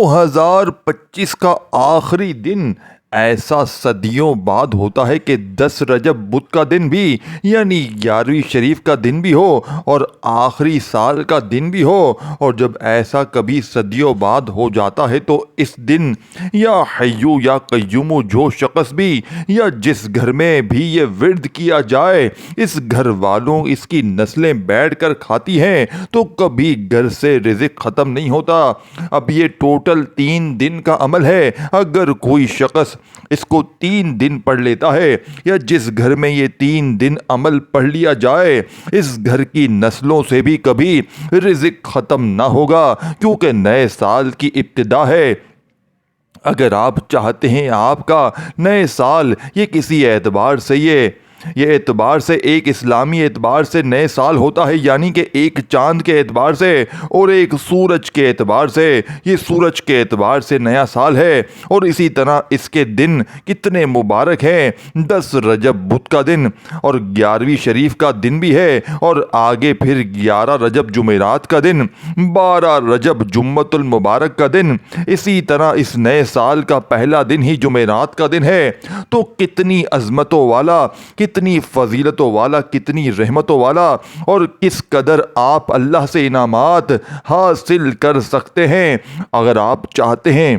2025 کا آخری دن ایسا صدیوں بعد ہوتا ہے کہ 10 رجب بدھ کا دن بھی یعنی 11ویں شریف کا دن بھی ہو اور آخری سال کا دن بھی ہو، اور جب ایسا کبھی صدیوں بعد ہو جاتا ہے تو اس دن یا حیو یا قیوم جو شخص بھی یا جس گھر میں بھی یہ ورد کیا جائے، اس گھر والوں اس کی نسلیں بیٹھ کر کھاتی ہیں تو کبھی گھر سے رزق ختم نہیں ہوتا۔ اب یہ ٹوٹل 3 دن کا عمل ہے۔ اگر کوئی شخص اس کو 3 دن پڑھ لیتا ہے یا جس گھر میں یہ 3 دن عمل پڑھ لیا جائے، اس گھر کی نسلوں سے بھی کبھی رزق ختم نہ ہوگا، کیونکہ نئے سال کی ابتدا ہے۔ اگر آپ چاہتے ہیں آپ کا نئے سال یہ کسی اعتبار سے یہ اعتبار سے ایک اسلامی اعتبار سے نئے سال ہوتا ہے، یعنی کہ ایک چاند کے اعتبار سے اور ایک سورج کے اعتبار سے، یہ سورج کے اعتبار سے نیا سال ہے۔ اور اسی طرح اس کے دن کتنے مبارک ہیں، 10 رجب بدھ کا دن اور 11ویں شریف کا دن بھی ہے، اور آگے پھر 11 رجب جمعرات کا دن، 12 رجب جمعۃ المبارک کا دن، اسی طرح اس نئے سال کا پہلا دن ہی جمعرات کا دن ہے۔ تو کتنی عظمتوں والا، کتنی فضیلتوں والا، کتنی رحمتوں والا، اور کس قدر آپ اللہ سے انعامات حاصل کر سکتے ہیں۔ اگر آپ چاہتے ہیں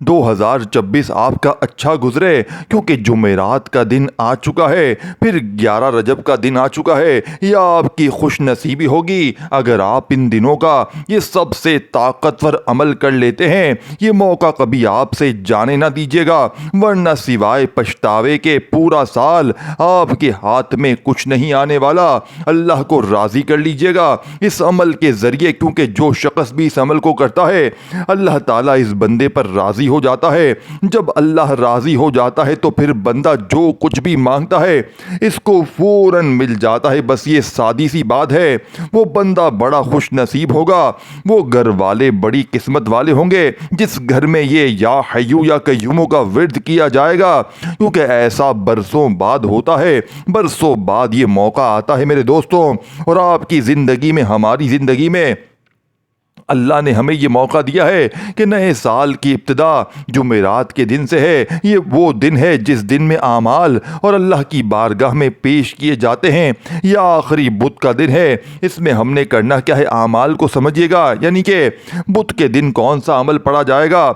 2026 آپ کا اچھا گزرے، کیونکہ جمعرات کا دن آ چکا ہے، پھر 11 رجب کا دن آ چکا ہے، یا آپ کی خوش نصیبی ہوگی اگر آپ ان دنوں کا یہ سب سے طاقتور عمل کر لیتے ہیں۔ یہ موقع کبھی آپ سے جانے نہ دیجیے گا، ورنہ سوائے پچھتاوے کے پورا سال آپ کے ہاتھ میں کچھ نہیں آنے والا۔ اللہ کو راضی کر لیجیے گا اس عمل کے ذریعے، کیونکہ جو شخص بھی اس عمل کو کرتا ہے اللہ تعالیٰ اس بندے پر راضی ہو جاتا ہے۔ جب اللہ راضی ہو جاتا ہے تو پھر بندہ جو کچھ بھی مانگتا ہے اس کو فوراً مل جاتا ہے۔ بس یہ سادی سی بات ہے۔ وہ بندہ بڑا خوش نصیب ہوگا، وہ گھر والے بڑی قسمت والے ہوں گے جس گھر میں یہ یا حیو یا قیوم کا ورد کیا جائے گا، کیونکہ ایسا برسوں بعد ہوتا ہے، برسوں بعد یہ موقع آتا ہے میرے دوستوں۔ اور آپ کی زندگی میں، ہماری زندگی میں اللہ نے ہمیں یہ موقع دیا ہے کہ نئے سال کی ابتدا جمعرات کے دن سے ہے۔ یہ وہ دن ہے جس دن میں اعمال اور اللہ کی بارگاہ میں پیش کیے جاتے ہیں۔ یہ آخری بدھ کا دن ہے۔ اس میں ہم نے کرنا کیا ہے، اعمال کو سمجھیے گا، یعنی کہ بدھ کے دن کون سا عمل پڑھا جائے گا،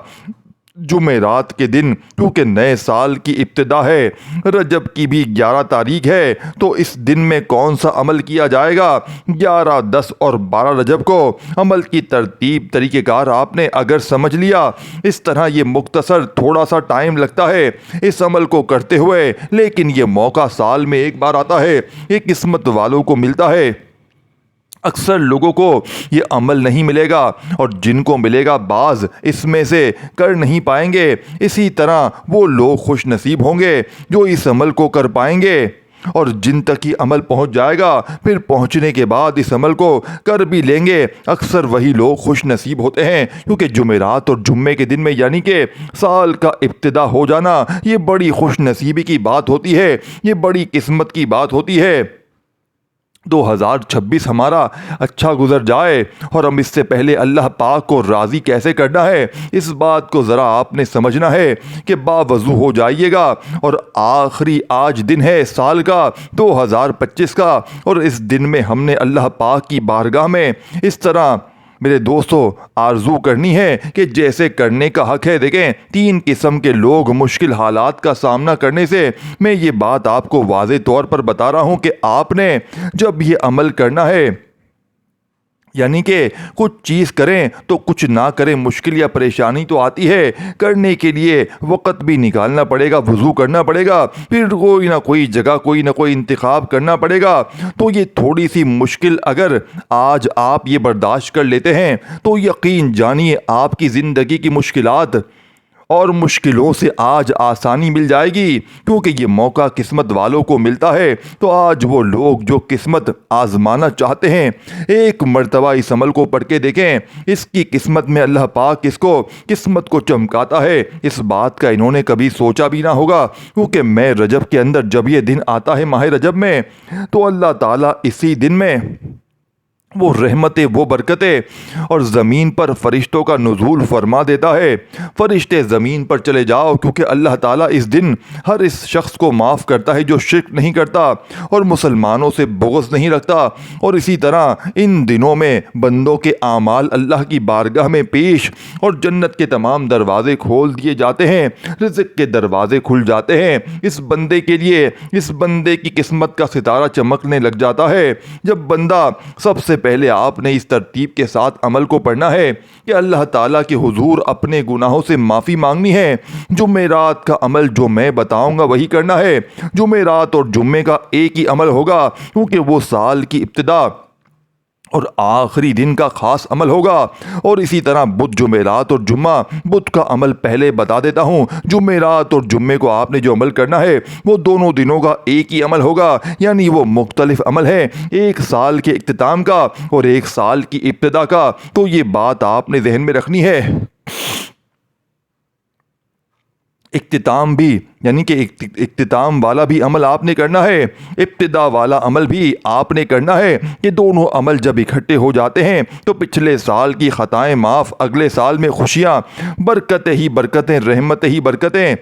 جمعرات کے دن، کیونکہ نئے سال کی ابتدا ہے، رجب کی بھی 11 تاریخ ہے، تو اس دن میں کون سا عمل کیا جائے گا، 11، 10 اور 12 رجب کو۔ عمل کی ترتیب، طریقہ کار آپ نے اگر سمجھ لیا، اس طرح یہ مختصر تھوڑا سا ٹائم لگتا ہے اس عمل کو کرتے ہوئے، لیکن یہ موقع سال میں ایک بار آتا ہے، یہ قسمت والوں کو ملتا ہے۔ اکثر لوگوں کو یہ عمل نہیں ملے گا، اور جن کو ملے گا بعض اس میں سے کر نہیں پائیں گے۔ اسی طرح وہ لوگ خوش نصیب ہوں گے جو اس عمل کو کر پائیں گے، اور جن تک یہ عمل پہنچ جائے گا پھر پہنچنے کے بعد اس عمل کو کر بھی لیں گے، اکثر وہی لوگ خوش نصیب ہوتے ہیں، کیونکہ جمعرات اور جمعے کے دن میں یعنی کہ سال کا ابتدا ہو جانا یہ بڑی خوش نصیبی کی بات ہوتی ہے، یہ بڑی قسمت کی بات ہوتی ہے۔ 2026 ہمارا اچھا گزر جائے، اور ہم اس سے پہلے اللہ پاک کو راضی کیسے کرنا ہے اس بات کو ذرا آپ نے سمجھنا ہے کہ باوضو ہو جائیے گا۔ اور آخری آج دن ہے سال کا 2025 کا، اور اس دن میں ہم نے اللہ پاک کی بارگاہ میں اس طرح میرے دوستو آرزو کرنی ہے کہ جیسے کرنے کا حق ہے۔ دیکھیں 3 قسم کے لوگ مشکل حالات کا سامنا کرنے سے میں یہ بات آپ کو واضح طور پر بتا رہا ہوں کہ آپ نے جب یہ عمل کرنا ہے، یعنی کہ کچھ چیز کریں تو کچھ نہ کریں، مشکل یا پریشانی تو آتی ہے، کرنے کے لیے وقت بھی نکالنا پڑے گا، وضو کرنا پڑے گا، پھر کوئی نہ کوئی جگہ کوئی نہ کوئی انتخاب کرنا پڑے گا۔ تو یہ تھوڑی سی مشکل اگر آج آپ یہ برداشت کر لیتے ہیں تو یقین جانیے آپ کی زندگی کی مشکلات اور مشکلوں سے آج آسانی مل جائے گی، کیونکہ یہ موقع قسمت والوں کو ملتا ہے۔ تو آج وہ لوگ جو قسمت آزمانا چاہتے ہیں ایک مرتبہ اس عمل کو پڑھ کے دیکھیں، اس کی قسمت میں اللہ پاک اس کو قسمت کو چمکاتا ہے۔ اس بات کا انہوں نے کبھی سوچا بھی نہ ہوگا، کیونکہ میں رجب کے اندر جب یہ دن آتا ہے ماہ رجب میں، تو اللہ تعالیٰ اسی دن میں وہ رحمتیں وہ برکتیں اور زمین پر فرشتوں کا نزول فرما دیتا ہے۔ فرشتے زمین پر چلے جاؤ، کیونکہ اللہ تعالیٰ اس دن ہر اس شخص کو معاف کرتا ہے جو شرک نہیں کرتا اور مسلمانوں سے بغض نہیں رکھتا۔ اور اسی طرح ان دنوں میں بندوں کے اعمال اللہ کی بارگاہ میں پیش اور جنت کے تمام دروازے کھول دیے جاتے ہیں، رزق کے دروازے کھل جاتے ہیں اس بندے کے لیے۔ اس بندے کی قسمت کا ستارہ چمکنے لگ جاتا ہے جب بندہ سب سے پہلے آپ نے اس ترتیب کے ساتھ عمل کو پڑھنا ہے کہ اللہ تعالیٰ کے حضور اپنے گناہوں سے معافی مانگنی ہے۔ جمعرات کا عمل جو میں بتاؤں گا وہی کرنا ہے۔ جمعرات اور جمعے کا ایک ہی عمل ہوگا، کیونکہ وہ سال کی ابتدا اور آخری دن کا خاص عمل ہوگا۔ اور اسی طرح بدھ، جمعرات اور جمعہ، بدھ کا عمل پہلے بتا دیتا ہوں۔ جمعرات اور جمعے کو آپ نے جو عمل کرنا ہے وہ دونوں دنوں کا ایک ہی عمل ہوگا، یعنی وہ مختلف عمل ہے، ایک سال کے اختتام کا اور ایک سال کی ابتدا کا۔ تو یہ بات آپ نے ذہن میں رکھنی ہے۔ اختتام بھی یعنی کہ اختتام والا بھی عمل آپ نے کرنا ہے، ابتدا والا عمل بھی آپ نے کرنا ہے۔ کہ دونوں عمل جب اکٹھے ہو جاتے ہیں تو پچھلے سال کی خطائیں معاف، اگلے سال میں خوشیاں، برکتیں ہی برکتیں، رحمتیں ہی برکتیں،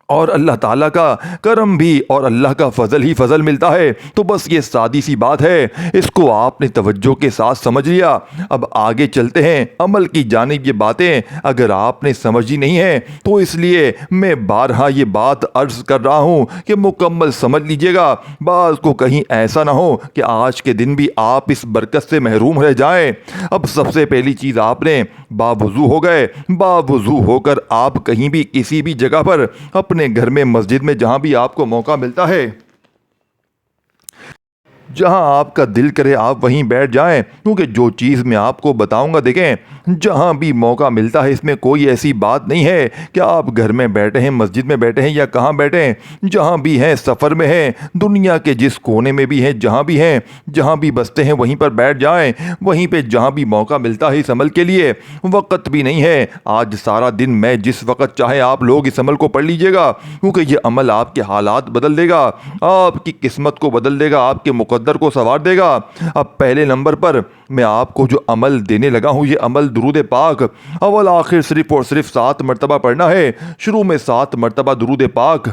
اور اللہ تعالیٰ کا کرم بھی اور اللہ کا فضل ہی فضل ملتا ہے۔ تو بس یہ سادی سی بات ہے، اس کو آپ نے توجہ کے ساتھ سمجھ لیا۔ اب آگے چلتے ہیں عمل کی جانب۔ یہ باتیں اگر آپ نے سمجھی نہیں ہیں تو اس لیے میں بارہا یہ بات عرض کر رہا ہوں کہ مکمل سمجھ لیجئے گا، بعض کو کہیں ایسا نہ ہو کہ آج کے دن بھی آپ اس برکت سے محروم رہ جائیں۔ اب سب سے پہلی چیز، آپ نے باوضو ہو گئے۔ باوضو ہو کر آپ کہیں بھی کسی بھی جگہ پر، اپنے گھر میں، مسجد میں، جہاں بھی آپ کو موقع ملتا ہے، جہاں آپ کا دل کرے آپ وہیں بیٹھ جائیں، کیونکہ جو چیز میں آپ کو بتاؤں گا، دیکھیں جہاں بھی موقع ملتا ہے، اس میں کوئی ایسی بات نہیں ہے کہ آپ گھر میں بیٹھے ہیں، مسجد میں بیٹھے ہیں یا کہاں بیٹھے ہیں، جہاں بھی ہیں، سفر میں ہیں، دنیا کے جس کونے میں بھی ہیں، جہاں بھی بستے ہیں وہیں پر بیٹھ جائیں، وہیں پہ جہاں بھی موقع ملتا ہے اس عمل کے لیے۔ وقت بھی نہیں ہے آج سارا دن، میں جس وقت چاہے آپ لوگ اس عمل کو پڑھ لیجئے گا، کیونکہ یہ عمل آپ کے حالات بدل دے گا، آپ کی قسمت کو بدل دے گا، آپ کے مقدر کو سنوار دے گا۔ اب پہلے نمبر پر میں آپ کو جو عمل دینے لگا ہوں، یہ عمل درود پاک، اول آخر صرف اور صرف 7 مرتبہ پڑھنا ہے۔ شروع میں 7 مرتبہ درود پاک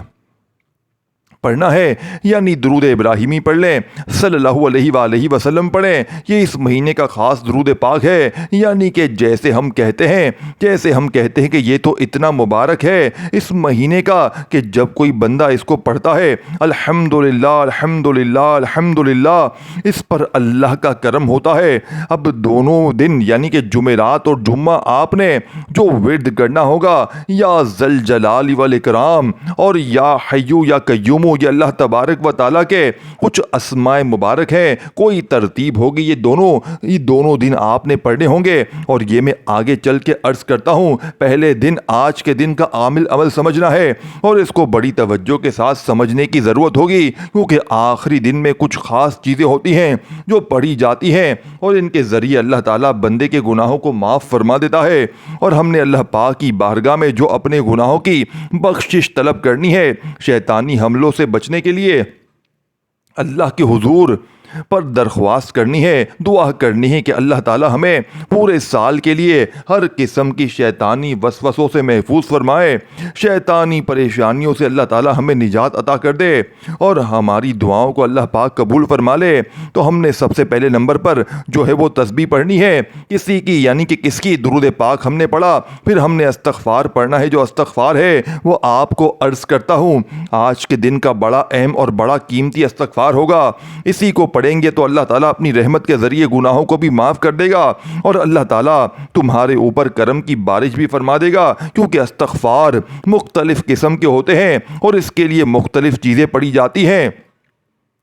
پڑھنا ہے، یعنی درود ابراہیمی پڑھ لیں، صلی اللہ علیہ وآلہ وسلم پڑھیں۔ یہ اس مہینے کا خاص درود پاک ہے، یعنی کہ جیسے ہم کہتے ہیں کہ یہ تو اتنا مبارک ہے اس مہینے کا کہ جب کوئی بندہ اس کو پڑھتا ہے، الحمدللہ الحمدللہ الحمدللہ، اس پر اللہ کا کرم ہوتا ہے۔ اب دونوں دن یعنی کہ جمعرات اور جمعہ آپ نے جو ورد کرنا ہوگا، یا ذل جلال والاکرام اور یا حیو یا قیوم، یہ اللہ تبارک و تعالیٰ کے کچھ اسماء مبارک ہیں، کوئی ترتیب ہوگی، یہ دونوں دن آپ نے پڑھنے ہوں گے۔ اور یہ میں آگے چل کے عرض کرتا ہوں، پہلے دن آج کے دن کا عمل سمجھنا ہے اور اس کو بڑی توجہ کے ساتھ سمجھنے کی ضرورت ہوگی، کیونکہ آخری دن میں کچھ خاص چیزیں ہوتی ہیں جو پڑھی جاتی ہیں اور ان کے ذریعے اللہ تعالیٰ بندے کے گناہوں کو معاف فرما دیتا ہے۔ اور ہم نے اللہ پاک کی بارگاہ میں جو اپنے گناہوں کی بخشش طلب کرنی ہے، شیطانی حملوں سے بچنے کے لیے اللہ کے حضور پر درخواست کرنی ہے، دعا کرنی ہے کہ اللہ تعالی ہمیں پورے سال کے لیے ہر قسم کی شیطانی وسوسوں سے محفوظ فرمائے، شیطانی پریشانیوں سے اللہ تعالی ہمیں نجات عطا کر دے اور ہماری دعاؤں کو اللہ پاک قبول فرما لے۔ تو ہم نے سب سے پہلے نمبر پر جو ہے وہ تسبیح پڑھنی ہے، کسی کی یعنی کہ کس کی، درود پاک ہم نے پڑھا، پھر ہم نے استغفار پڑھنا ہے۔ جو استغفار ہے وہ آپ کو عرض کرتا ہوں آج کے دن کا بڑا اہم اور بڑا قیمتی استغفار ہوگا، اسی کو پڑھیں گے تو اللہ تعالیٰ اپنی رحمت کے ذریعے گناہوں کو بھی معاف کر دے گا اور اللہ تعالیٰ تمہارے اوپر کرم کی بارش بھی فرما دے گا، کیونکہ استغفار مختلف قسم کے ہوتے ہیں اور اس کے لیے مختلف چیزیں پڑھی جاتی ہیں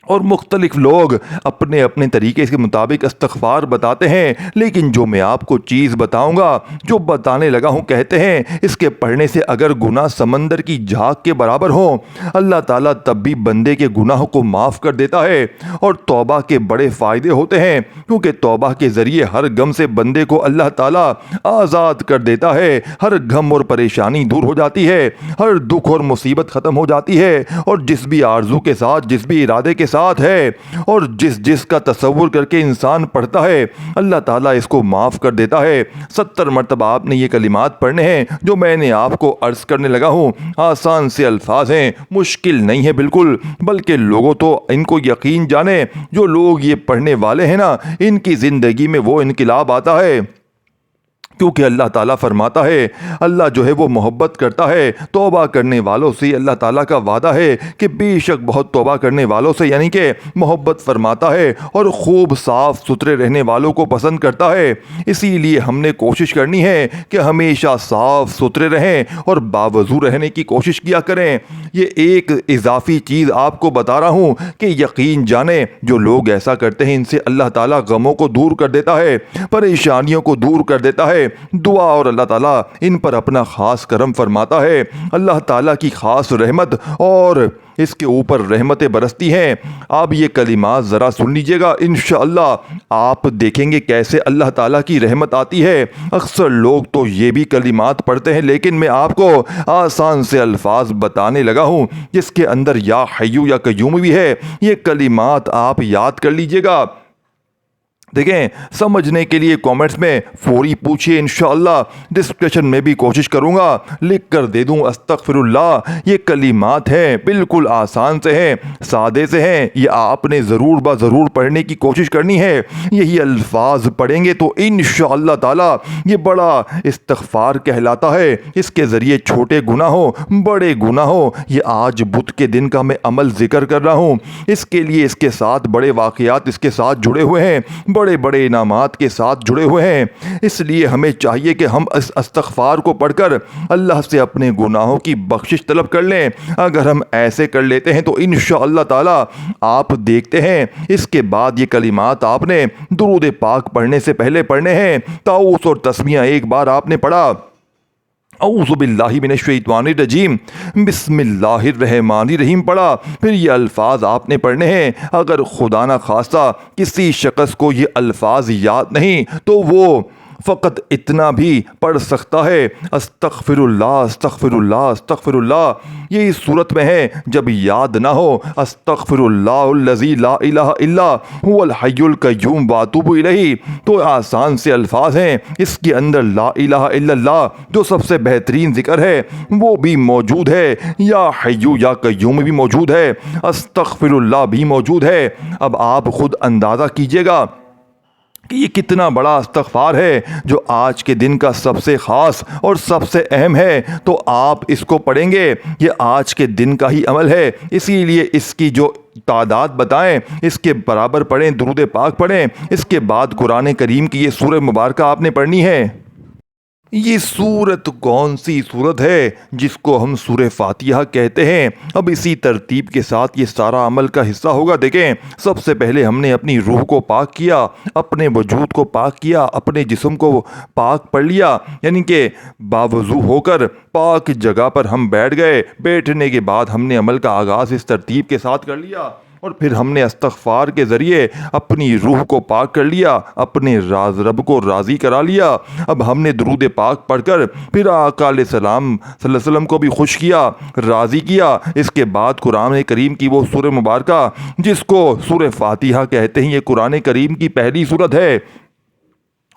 اور مختلف لوگ اپنے اپنے طریقے کے مطابق استغفار بتاتے ہیں۔ لیکن جو میں آپ کو چیز بتاؤں گا، جو بتانے لگا ہوں، کہتے ہیں اس کے پڑھنے سے اگر گناہ سمندر کی جھاگ کے برابر ہوں، اللہ تعالیٰ تب بھی بندے کے گناہوں کو معاف کر دیتا ہے۔ اور توبہ کے بڑے فائدے ہوتے ہیں، کیونکہ توبہ کے ذریعے ہر غم سے بندے کو اللہ تعالیٰ آزاد کر دیتا ہے، ہر غم اور پریشانی دور ہو جاتی ہے، ہر دکھ اور مصیبت ختم ہو جاتی ہے، اور جس بھی آرزو کے ساتھ، جس بھی ارادے کے ساتھ ہے، اور جس کا تصور کر کے انسان پڑھتا ہے اللہ تعالیٰ اس کو معاف کر دیتا ہے۔ 70 مرتبہ آپ نے یہ کلمات پڑھنے ہیں جو میں نے آپ کو عرض کرنے لگا ہوں۔ آسان سے الفاظ ہیں، مشکل نہیں ہے بالکل، بلکہ لوگوں تو ان کو یقین جانے، جو لوگ یہ پڑھنے والے ہیں نا، ان کی زندگی میں وہ انقلاب آتا ہے، کیونکہ اللہ تعالیٰ فرماتا ہے، اللہ جو ہے وہ محبت کرتا ہے توبہ کرنے والوں سے۔ اللہ تعالیٰ کا وعدہ ہے کہ بے شک بہت توبہ کرنے والوں سے یعنی کہ محبت فرماتا ہے، اور خوب صاف ستھرے رہنے والوں کو پسند کرتا ہے۔ اسی لیے ہم نے کوشش کرنی ہے کہ ہمیشہ صاف ستھرے رہیں اور باوضو رہنے کی کوشش کیا کریں۔ یہ ایک اضافی چیز آپ کو بتا رہا ہوں کہ یقین جانیں جو لوگ ایسا کرتے ہیں ان سے اللہ تعالیٰ غموں کو دور کر دیتا ہے، پریشانیوں کو دور کر دیتا ہے۔ دعا اور اللہ تعالیٰ ان پر اپنا خاص کرم فرماتا ہے۔ اللہ تعالیٰ کی خاص رحمت اور اس کے اوپر رحمتیں برستی ہیں۔ آپ یہ کلمات ذرا سن لیجئے گا، انشاءاللہ آپ دیکھیں گے کیسے اللہ تعالیٰ کی رحمت آتی ہے۔ اکثر لوگ تو یہ بھی کلمات پڑھتے ہیں، لیکن میں آپ کو آسان سے الفاظ بتانے لگا ہوں جس کے اندر یا حیو یا قیوم بھی ہے۔ یہ کلمات آپ یاد کر لیجئے گا۔ دیکھیں، سمجھنے کے لیے کامنٹس میں فوری پوچھئے، انشاءاللہ ڈسکشن میں بھی کوشش کروں گا لکھ کر دے دوں۔ استغفر اللہ، یہ کلمات ہیں، بالکل آسان سے ہیں، سادے سے ہیں، یہ آپ نے ضرور ضرور پڑھنے کی کوشش کرنی ہے۔ یہی الفاظ پڑھیں گے تو انشاءاللہ تعالی یہ بڑا استغفار کہلاتا ہے۔ اس کے ذریعے چھوٹے گناہ ہو بڑے گناہ ہو، یہ آج بدھ کے دن کا میں عمل ذکر کر رہا ہوں، اس کے لیے اس کے ساتھ بڑے واقعات اس کے ساتھ جڑے ہوئے ہیں، بڑے بڑے انعامات کے ساتھ جڑے ہوئے ہیں۔ اس لیے ہمیں چاہیے کہ ہم اس استغفار کو پڑھ کر اللہ سے اپنے گناہوں کی بخشش طلب کر لیں۔ اگر ہم ایسے کر لیتے ہیں تو انشاءاللہ تعالی آپ دیکھتے ہیں اس کے بعد یہ کلمات آپ نے درود پاک پڑھنے سے پہلے پڑھنے ہیں۔ تعوذ اور تسمیہ ایک بار آپ نے پڑھا، اعوذ باللہ من الشیطان الرجیم، بسم اللہ الرحمن الرحیم پڑھا، پھر یہ الفاظ آپ نے پڑھنے ہیں۔ اگر خدا نہ خواستہ کسی شخص کو یہ الفاظ یاد نہیں تو وہ فقط اتنا بھی پڑھ سکتا ہے، استغفر اللہ استغفر اللہ استغفر اللہ۔ یہ اس صورت میں ہے جب یاد نہ ہو، استغفر اللہ الذی لا الہ الا هو الحی القیوم واتوب الیہ، تو آسان سے الفاظ ہیں۔ اس کے اندر لا الہ الا اللہ جو سب سے بہترین ذکر ہے وہ بھی موجود ہے، یا حی یا قیوم بھی موجود ہے، استغفر اللہ بھی موجود ہے۔ اب آپ خود اندازہ کیجئے گا کہ یہ کتنا بڑا استغفار ہے جو آج کے دن کا سب سے خاص اور سب سے اہم ہے، تو آپ اس کو پڑھیں گے۔ یہ آج کے دن کا ہی عمل ہے، اسی لیے اس کی جو تعداد بتائیں اس کے برابر پڑھیں، درود پاک پڑھیں۔ اس کے بعد قرآن کریم کی یہ سورہ مبارکہ آپ نے پڑھنی ہے۔ یہ سورت کون سی سورت ہے؟ جس کو ہم سورہ فاتحہ کہتے ہیں۔ اب اسی ترتیب کے ساتھ یہ سارا عمل کا حصہ ہوگا۔ دیکھیں، سب سے پہلے ہم نے اپنی روح کو پاک کیا، اپنے وجود کو پاک کیا، اپنے جسم کو پاک پڑھ لیا، یعنی کہ باوضو ہو کر پاک جگہ پر ہم بیٹھ گئے۔ بیٹھنے کے بعد ہم نے عمل کا آغاز اس ترتیب کے ساتھ کر لیا، اور پھر ہم نے استغفار کے ذریعے اپنی روح کو پاک کر لیا، اپنے رب کو راضی کرا لیا۔ اب ہم نے درود پاک پڑھ کر پھر آقا علیہ السلام صلی اللہ علیہ وسلم کو بھی خوش کیا، راضی کیا۔ اس کے بعد قرآن کریم کی وہ سورہ مبارکہ جس کو سورہ فاتحہ کہتے ہیں، یہ قرآن کریم کی پہلی سورت ہے،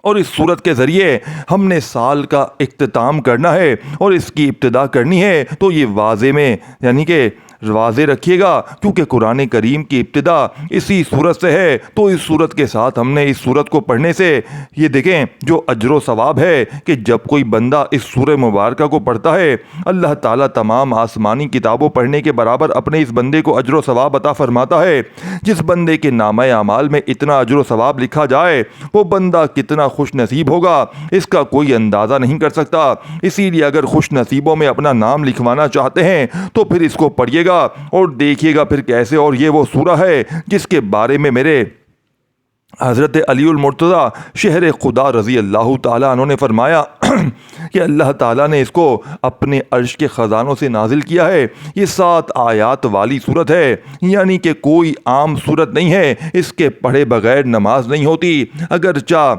اور اس سورت کے ذریعے ہم نے سال کا اختتام کرنا ہے اور اس کی ابتدا کرنی ہے۔ تو یہ واضح میں یعنی کہ واضح رکھیے گا، کیونکہ قرآن کریم کی ابتدا اسی سورت سے ہے، تو اس سورت کے ساتھ ہم نے اس سورت کو پڑھنے سے یہ دیکھیں جو اجر و ثواب ہے کہ جب کوئی بندہ اس سورہ مبارکہ کو پڑھتا ہے اللہ تعالیٰ تمام آسمانی کتابوں پڑھنے کے برابر اپنے اس بندے کو اجر و ثواب عطا فرماتا ہے۔ جس بندے کے نامہ اعمال میں اتنا اجر و ثواب لکھا جائے وہ بندہ کتنا خوش نصیب ہوگا اس کا کوئی اندازہ نہیں کر سکتا۔ اسی لیے اگر خوش نصیبوں میں اپنا نام لکھوانا چاہتے ہیں تو پھر اس کو پڑھیے گا اور دیکھیے گا پھر کیسے۔ اور یہ وہ سورہ ہے جس کے بارے میں میرے حضرت علی المرتضی شہر خدا رضی اللہ تعالیٰ عنہ نے فرمایا کہ اللہ تعالیٰ نے اس کو اپنے عرش کے خزانوں سے نازل کیا ہے۔ یہ 7 آیات والی صورت ہے، یعنی کہ کوئی عام صورت نہیں ہے، اس کے پڑھے بغیر نماز نہیں ہوتی۔ اگرچہ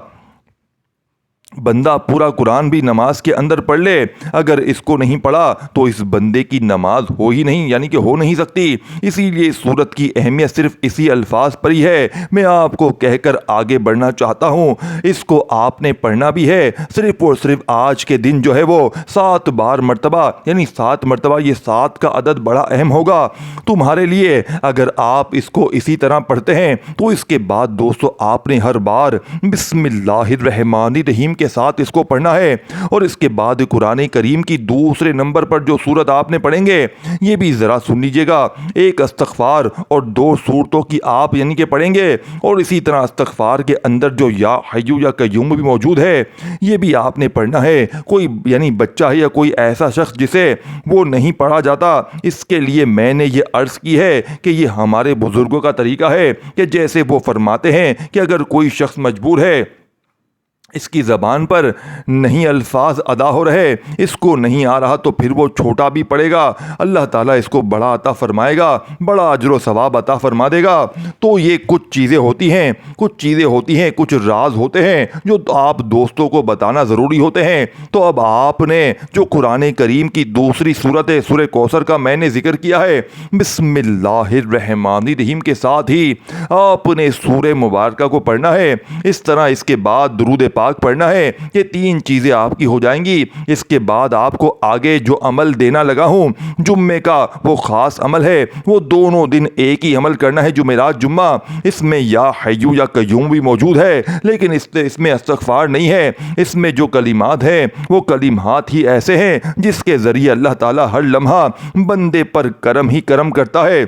بندہ پورا قرآن بھی نماز کے اندر پڑھ لے، اگر اس کو نہیں پڑھا تو اس بندے کی نماز ہو ہی نہیں، یعنی کہ ہو نہیں سکتی۔ اسی لیے سورت کی اہمیت صرف اسی الفاظ پر ہی ہے۔ میں آپ کو کہہ کر آگے بڑھنا چاہتا ہوں، اس کو آپ نے پڑھنا بھی ہے، صرف اور صرف آج کے دن جو ہے وہ 7 بار مرتبہ، یعنی 7 مرتبہ۔ یہ 7 کا عدد بڑا اہم ہوگا تمہارے لیے۔ اگر آپ اس کو اسی طرح پڑھتے ہیں تو اس کے بعد دوستو آپ نے ہر بار بسم اللہ الرحمن الرحیم کے ساتھ اس کو پڑھنا ہے، اور اس کے بعد قرآن کریم کی دوسرے نمبر پر جو سورت آپ نے پڑھیں گے، یہ بھی ذرا سن لیجئے گا، ایک استغفار اور 2 سورتوں کی آپ یعنی کہ پڑھیں گے، اور اسی طرح استغفار کے اندر جو یا حیو یا قیوم بھی موجود ہے، یہ بھی آپ نے پڑھنا ہے۔ کوئی یعنی بچہ ہے یا کوئی ایسا شخص جسے وہ نہیں پڑھا جاتا، اس کے لیے میں نے یہ عرض کی ہے کہ یہ ہمارے بزرگوں کا طریقہ ہے کہ جیسے وہ فرماتے ہیں کہ اگر کوئی شخص مجبور ہے، اس کی زبان پر نہیں الفاظ ادا ہو رہے، اس کو نہیں آ رہا، تو پھر وہ چھوٹا بھی پڑے گا، اللہ تعالیٰ اس کو بڑا عطا فرمائے گا، بڑا اجر و ثواب عطا فرما دے گا۔ تو یہ کچھ چیزیں ہوتی ہیں، کچھ راز ہوتے ہیں جو آپ دوستوں کو بتانا ضروری ہوتے ہیں۔ تو اب آپ نے جو قرآن کریم کی دوسری سورت ہے سورہ کوثر کا میں نے ذکر کیا ہے، بسم اللہ الرحمن الرحیم کے ساتھ ہی آپ نے سورہ مبارکہ کو پڑھنا ہے۔ اس طرح اس کے بعد درود پاک پڑھنا ہے۔ یہ 3 چیزیں آپ کی ہو جائیں گی۔ اس کے بعد آپ کو آگے جو عمل دینا لگا ہوں جمعے کا، وہ خاص عمل ہے، وہ دونوں دن ایک ہی عمل کرنا ہے، جمعرات جمعہ۔ اس میں یا حیو یا قیوم بھی موجود ہے، لیکن اس میں استغفار نہیں ہے۔ اس میں جو کلمات ہیں وہ کلمات ہی ایسے ہیں جس کے ذریعے اللہ تعالیٰ ہر لمحہ بندے پر کرم ہی کرم کرتا ہے،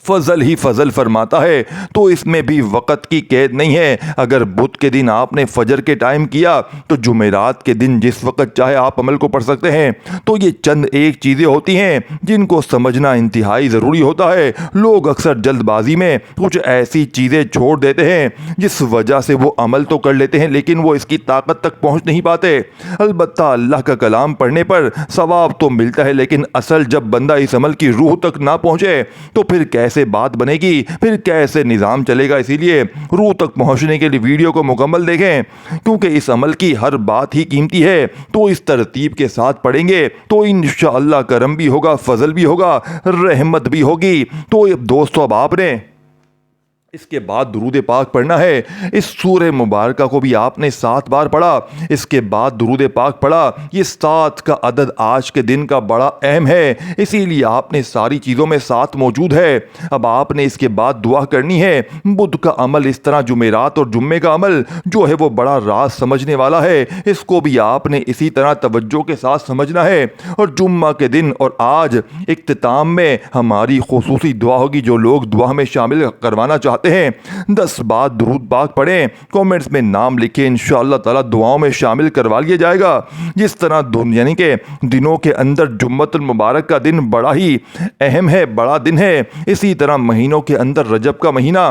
فضل ہی فضل فرماتا ہے۔ تو اس میں بھی وقت کی قید نہیں ہے۔ اگر بدھ کے دن آپ نے فجر کے ٹائم کیا تو جمعرات کے دن جس وقت چاہے آپ عمل کو پڑھ سکتے ہیں۔ تو یہ چند ایک چیزیں ہوتی ہیں جن کو سمجھنا انتہائی ضروری ہوتا ہے۔ لوگ اکثر جلد بازی میں کچھ ایسی چیزیں چھوڑ دیتے ہیں جس وجہ سے وہ عمل تو کر لیتے ہیں لیکن وہ اس کی طاقت تک پہنچ نہیں پاتے۔ البتہ اللہ کا کلام پڑھنے پر ثواب تو ملتا ہے، لیکن اصل جب بندہ اس عمل کی روح تک نہ پہنچے تو پھر کیسے بات بنے گی، پھر کیسے نظام چلے گا؟ اسی لیے روح تک پہنچنے کے لیے ویڈیو کو مکمل دیکھیں، کیونکہ اس عمل کی ہر بات ہی قیمتی ہے۔ تو اس ترتیب کے ساتھ پڑھیں گے تو انشاءاللہ کرم بھی ہوگا، فضل بھی ہوگا، رحمت بھی ہوگی۔ تو دوستو اب آپ نے اس کے بعد درود پاک پڑھنا ہے۔ اس سورہ مبارکہ کو بھی آپ نے 7 بار پڑھا، اس کے بعد درود پاک پڑھا۔ یہ 7 کا عدد آج کے دن کا بڑا اہم ہے، اسی لیے آپ نے ساری چیزوں میں 7 موجود ہے۔ اب آپ نے اس کے بعد دعا کرنی ہے۔ بدھ کا عمل اس طرح جمعرات اور جمعے کا عمل جو ہے وہ بڑا راز سمجھنے والا ہے، اس کو بھی آپ نے اسی طرح توجہ کے ساتھ سمجھنا ہے۔ اور جمعہ کے دن اور آج اختتام میں ہماری خصوصی دعا ہوگی، جو لوگ دعا میں شامل کروانا چاہتے ہیں 10 بار درود پاک پڑھیں، کامنٹس میں نام لکھیں، انشاءاللہ تعالی دعاؤں میں شامل کروا لیا جائے گا۔ جس طرح یعنی کہ دنوں کے اندر جمعۃ المبارک کا دن بڑا ہی اہم ہے، بڑا دن ہے، اسی طرح مہینوں کے اندر رجب کا مہینہ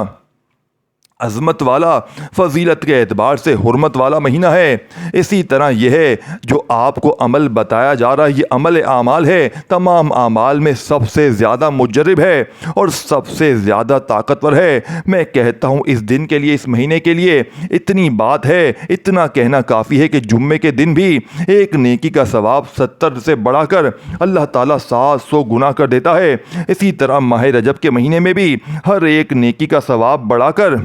عظمت والا، فضیلت کے اعتبار سے حرمت والا مہینہ ہے۔ اسی طرح یہ ہے جو آپ کو عمل بتایا جا رہا ہے، یہ عمل اعمال ہے، تمام اعمال میں سب سے زیادہ مجرب ہے اور سب سے زیادہ طاقتور ہے۔ میں کہتا ہوں اس دن کے لیے، اس مہینے کے لیے اتنی بات ہے، اتنا کہنا کافی ہے کہ جمعے کے دن بھی ایک نیکی کا ثواب 70 سے بڑھا کر اللہ تعالیٰ 700 گنا کر دیتا ہے۔ اسی طرح ماہ رجب کے مہینے میں بھی ہر ایک نیکی کا ثواب بڑھا کر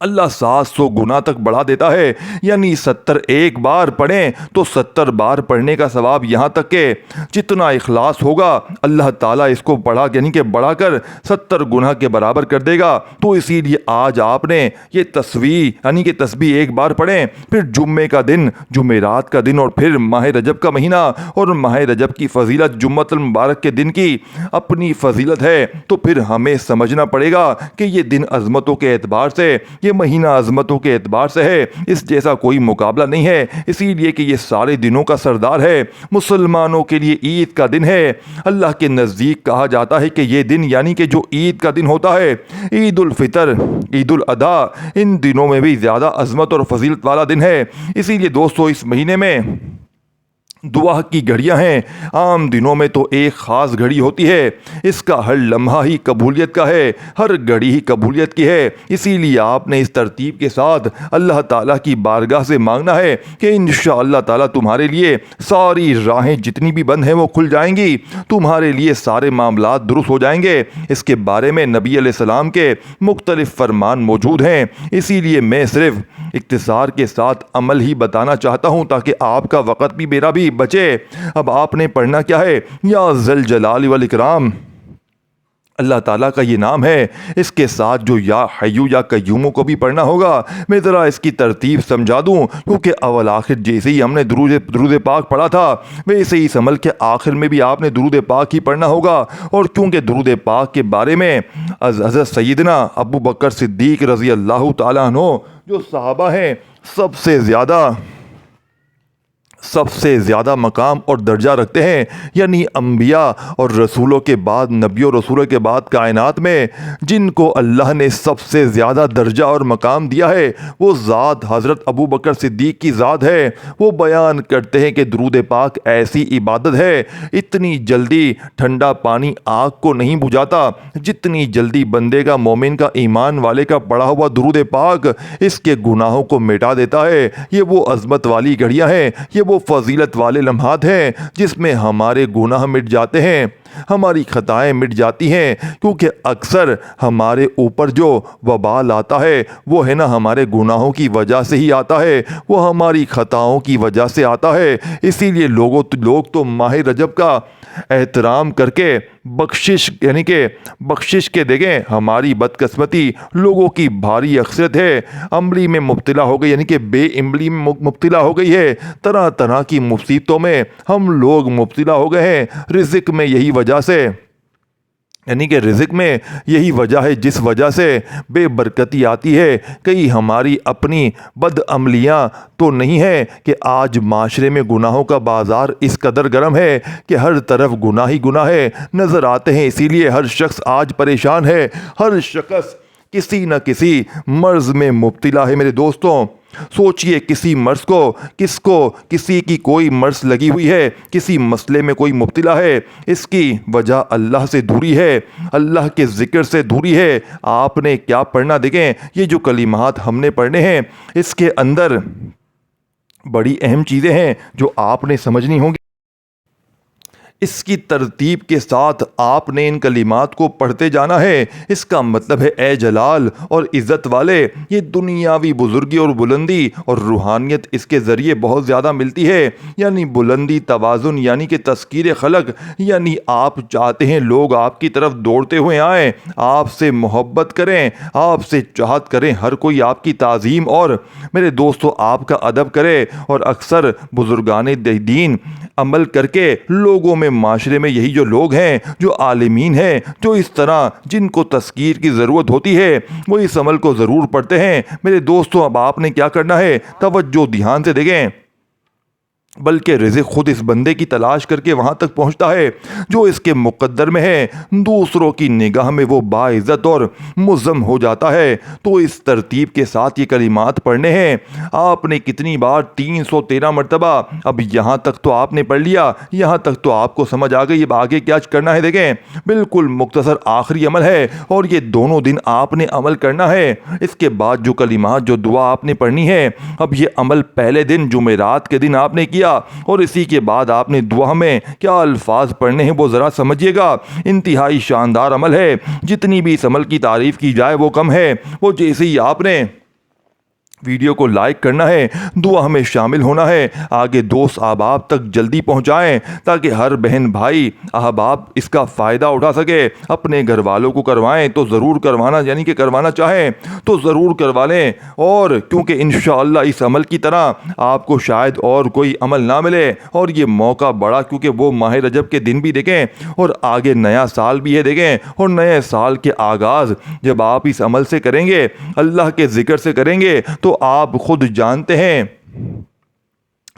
اللہ 700 گنا تک بڑھا دیتا ہے، یعنی 70 ایک بار پڑھیں تو 70 بار پڑھنے کا ثواب، یہاں تک کہ جتنا اخلاص ہوگا اللہ تعالیٰ اس کو بڑھا کر 70 گنا کے برابر کر دے گا۔ تو اسی لیے آج آپ نے یہ تسبیح ایک بار پڑھیں، پھر جمعے کا دن، جمعرات کا دن، اور پھر ماہ رجب کا مہینہ، اور ماہ رجب کی فضیلت جمعۃ المبارک کے دن کی اپنی فضیلت ہے۔ تو پھر ہمیں سمجھنا پڑے گا کہ یہ دن عظمتوں کے اعتبار سے، یہ مہینہ عظمتوں کے اعتبار سے ہے، اس جیسا کوئی مقابلہ نہیں ہے، اسی لیے کہ یہ سارے دنوں کا سردار ہے۔ مسلمانوں کے لیے عید کا دن ہے۔ اللہ کے نزدیک کہا جاتا ہے کہ یہ دن، یعنی کہ جو عید کا دن ہوتا ہے، عید الفطر، عید الاضحیٰ، ان دنوں میں بھی زیادہ عظمت اور فضیلت والا دن ہے۔ اسی لیے دوستو اس مہینے میں دعا کی گھڑیاں ہیں۔ عام دنوں میں تو ایک خاص گھڑی ہوتی ہے، اس کا ہر لمحہ ہی قبولیت کا ہے، ہر گھڑی ہی قبولیت کی ہے۔ اسی لیے آپ نے اس ترتیب کے ساتھ اللہ تعالیٰ کی بارگاہ سے مانگنا ہے کہ انشاءاللہ تعالیٰ تمہارے لیے ساری راہیں جتنی بھی بند ہیں وہ کھل جائیں گی، تمہارے لیے سارے معاملات درست ہو جائیں گے۔ اس کے بارے میں نبی علیہ السلام کے مختلف فرمان موجود ہیں، اسی لیے میں صرف اختصار کے ساتھ عمل ہی بتانا چاہتا ہوں تاکہ آپ کا وقت بھی میرا بھی بچے۔ اب آپ نے پڑھنا کیا ہے؟ یا ذل جلال والاکرام، اللہ تعالیٰ کا یہ نام ہے، اس کے ساتھ جو یا حیو یا قیوموں کو بھی پڑھنا ہوگا۔ میں ذرا اس کی ترتیب سمجھا دوں، کیونکہ اول آخر جیسے ہی ہم نے درود پاک پڑھا تھا ویسے ہی عمل کے آخر میں بھی آپ نے درود پاک ہی پڑھنا ہوگا۔ اور کیونکہ درود پاک کے بارے میں حضرت سیدنا ابو بکر صدیق رضی اللہ تعالیٰ عنہ جو صحابہ ہیں سب سے زیادہ مقام اور درجہ رکھتے ہیں، یعنی انبیاء اور رسولوں کے بعد، نبیوں اور رسولوں کے بعد کائنات میں جن کو اللہ نے سب سے زیادہ درجہ اور مقام دیا ہے وہ ذات حضرت ابو بکر صدیق کی ذات ہے۔ وہ بیان کرتے ہیں کہ درود پاک ایسی عبادت ہے، اتنی جلدی ٹھنڈا پانی آگ کو نہیں بجھاتا جتنی جلدی بندے کا، مومن کا، ایمان والے کا پڑھا ہوا درود پاک اس کے گناہوں کو مٹا دیتا ہے۔ یہ وہ عظمت والی گھڑیاں ہیں، یہ وہ فضیلت والے لمحات ہیں جس میں ہمارے گناہ مٹ جاتے ہیں، ہماری خطائیں مٹ جاتی ہیں، کیونکہ اکثر ہمارے اوپر جو وبال آتا ہے وہ ہے نا ہمارے گناہوں کی وجہ سے ہی آتا ہے، وہ ہماری خطاؤں کی وجہ سے آتا ہے۔ اسی لیے لوگ تو ماہ رجب کا احترام کر کے بخشش کے دیکھیں، ہماری بدقسمتی لوگوں کی بھاری اکثریت ہے عملی میں مبتلا ہو گئی، یعنی کہ بے عملی میں مبتلا ہو گئی ہے۔ طرح طرح کی مصیبتوں میں ہم لوگ مبتلا ہو گئے ہیں، رزق میں یہی وجہ سے، یعنی کہ رزق میں یہی وجہ ہے جس وجہ سے بے برکتی آتی ہے۔ کئی ہماری اپنی بد عملیاں تو نہیں ہے کہ آج معاشرے میں گناہوں کا بازار اس قدر گرم ہے کہ ہر طرف گناہ ہی گناہ ہے نظر آتے ہیں، اسی لیے ہر شخص آج پریشان ہے، ہر شخص کسی نہ کسی مرض میں مبتلا ہے۔ میرے دوستوں سوچئے، کسی مرض کسی کی کوئی مرض لگی ہوئی ہے، کسی مسئلے میں کوئی مبتلا ہے، اس کی وجہ اللہ سے دوری ہے، اللہ کے ذکر سے دوری ہے۔ آپ نے کیا پڑھنا؟ دیکھیں یہ جو کلمات ہم نے پڑھنے ہیں اس کے اندر بڑی اہم چیزیں ہیں جو آپ نے سمجھنی ہوں گی۔ اس کی ترتیب کے ساتھ آپ نے ان کلمات کو پڑھتے جانا ہے۔ اس کا مطلب ہے اے جلال اور عزت والے، یہ دنیاوی بزرگی اور بلندی اور روحانیت اس کے ذریعے بہت زیادہ ملتی ہے، یعنی بلندی، توازن، یعنی کہ تذکیر خلق، یعنی آپ چاہتے ہیں لوگ آپ کی طرف دوڑتے ہوئے آئیں، آپ سے محبت کریں، آپ سے چاہت کریں، ہر کوئی آپ کی تعظیم اور میرے دوستو آپ کا ادب کرے۔ اور اکثر بزرگان دین عمل کر کے لوگوں میں، معاشرے میں یہی جو لوگ ہیں جو عالمین ہیں، جو اس طرح جن کو تذکیر کی ضرورت ہوتی ہے وہ اس عمل کو ضرور پڑھتے ہیں۔ میرے دوستو اب آپ نے کیا کرنا ہے؟ توجہ دھیان سے دیکھیں، بلکہ رزق خود اس بندے کی تلاش کر کے وہاں تک پہنچتا ہے جو اس کے مقدر میں ہے، دوسروں کی نگاہ میں وہ باعزت اور معظم ہو جاتا ہے۔ تو اس ترتیب کے ساتھ یہ کلمات پڑھنے ہیں۔ آپ نے کتنی بار؟ 313 مرتبہ۔ اب یہاں تک تو آپ نے پڑھ لیا، یہاں تک تو آپ کو سمجھ آ گئی، اب آگے کیا کرنا ہے دیکھیں، بالکل مختصر آخری عمل ہے اور یہ دونوں دن آپ نے عمل کرنا ہے۔ اس کے بعد جو کلمات، جو دعا آپ نے پڑھنی ہے، اب یہ عمل پہلے دن جمعرات کے دن آپ نے کیا اور اسی کے بعد آپ نے دعا میں کیا الفاظ پڑھنے ہیں وہ ذرا سمجھیے گا۔ انتہائی شاندار عمل ہے، جتنی بھی اس عمل کی تعریف کی جائے وہ کم ہے۔ وہ جیسے ہی آپ نے ویڈیو کو لائک کرنا ہے، دعا میں شامل ہونا ہے، آگے دوست احباب تک جلدی پہنچائیں تاکہ ہر بہن بھائی احباب اس کا فائدہ اٹھا سکے۔ اپنے گھر والوں کو کروائیں تو ضرور کروانا، یعنی کہ کروانا چاہیں تو ضرور کروا لیں، اور کیونکہ انشاءاللہ اس عمل کی طرح آپ کو شاید اور کوئی عمل نہ ملے، اور یہ موقع بڑا، کیونکہ وہ ماہ رجب کے دن بھی دیکھیں اور آگے نیا سال بھی ہے دیکھیں، اور نئے سال کے آغاز جب آپ اس عمل سے کریں گے، اللہ کے ذکر سے کریں گے، تو آپ خود جانتے ہیں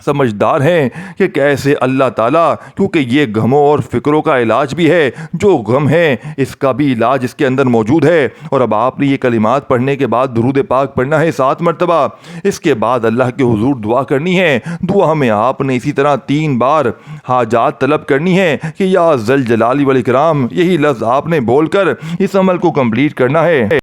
سمجھدار ہیں کہ کیسے اللہ تعالیٰ، کیونکہ یہ غموں اور فکروں کا علاج بھی ہے، جو غم ہے اس کا بھی علاج اس کے اندر موجود ہے۔ اور اب آپ نے یہ کلمات پڑھنے کے بعد درود پاک پڑھنا ہے 7 مرتبہ۔ اس کے بعد اللہ کے حضور دعا کرنی ہے۔ دعا میں آپ نے اسی طرح 3 بار حاجات طلب کرنی ہے کہ یا ذل جلال والاکرام، یہی لفظ آپ نے بول کر اس عمل کو کمپلیٹ کرنا ہے۔